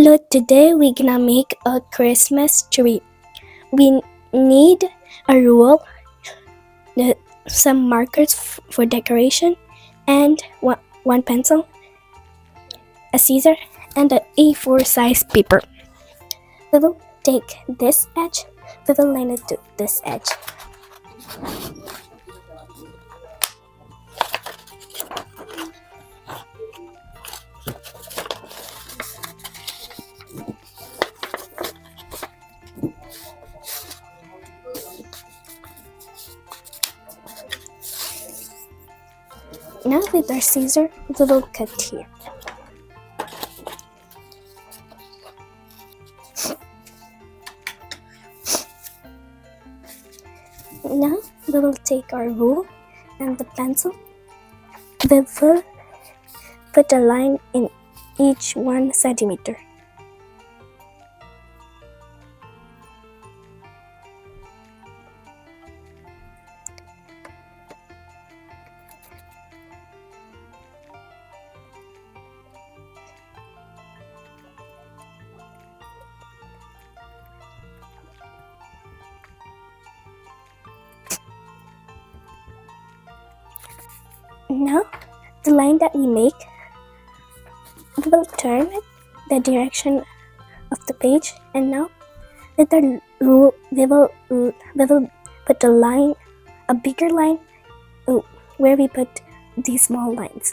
Hello, today we're gonna make a Christmas tree. We need a rule, some markers for decoration, and one pencil, a scissor, and an A4 size paper. We will take this edge, we will line it to this edge. Now with our scissor, we will cut here. Now we will take our rule and the pencil. We will put a line in each 1 centimeter. Now, the line that we make, we will turn the direction of the page, and now with the rule, we will put a line, a bigger line, where we put these small lines.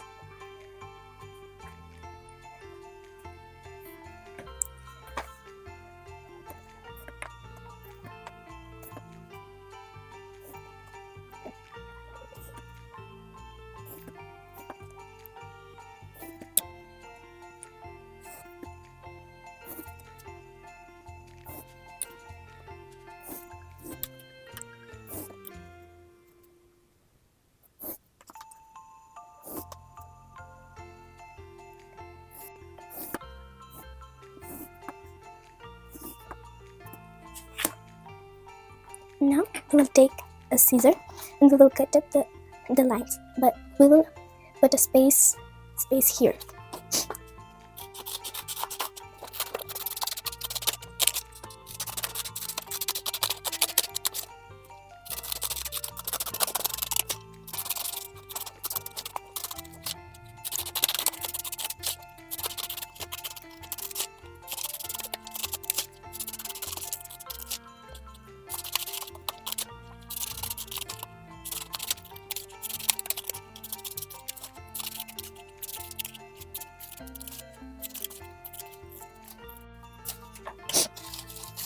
Now we will take a scissor and we will cut up the lines, but we will put a space here.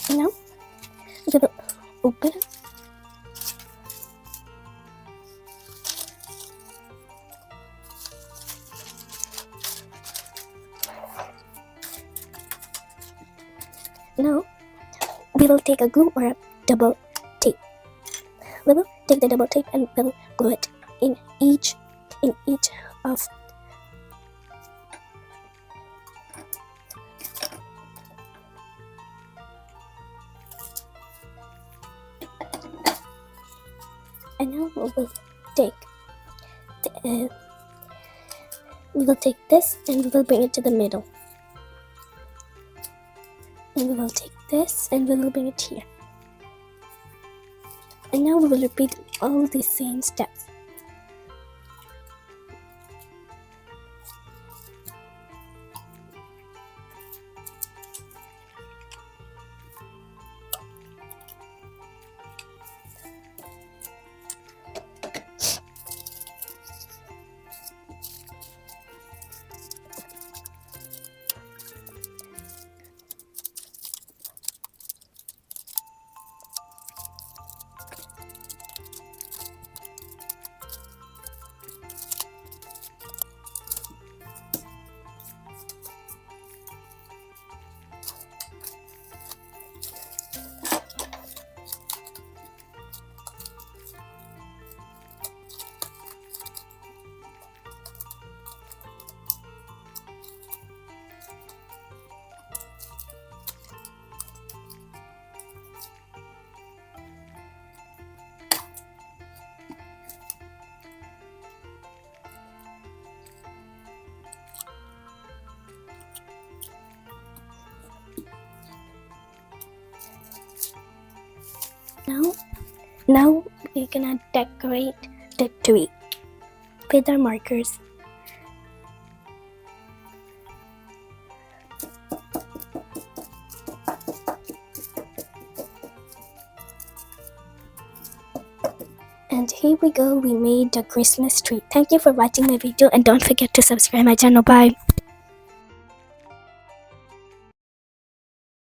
Now we will open it. Now we will take a glue or a double tape. We will take the double tape and we will glue it in each of and now we will take this and we will bring it to the middle. And we will take this and we will bring it here. And now we will repeat all the same steps. Now we're gonna decorate the tree with our markers. And here we go, we made the Christmas tree. Thank you for watching my video and don't forget to subscribe my channel. Bye.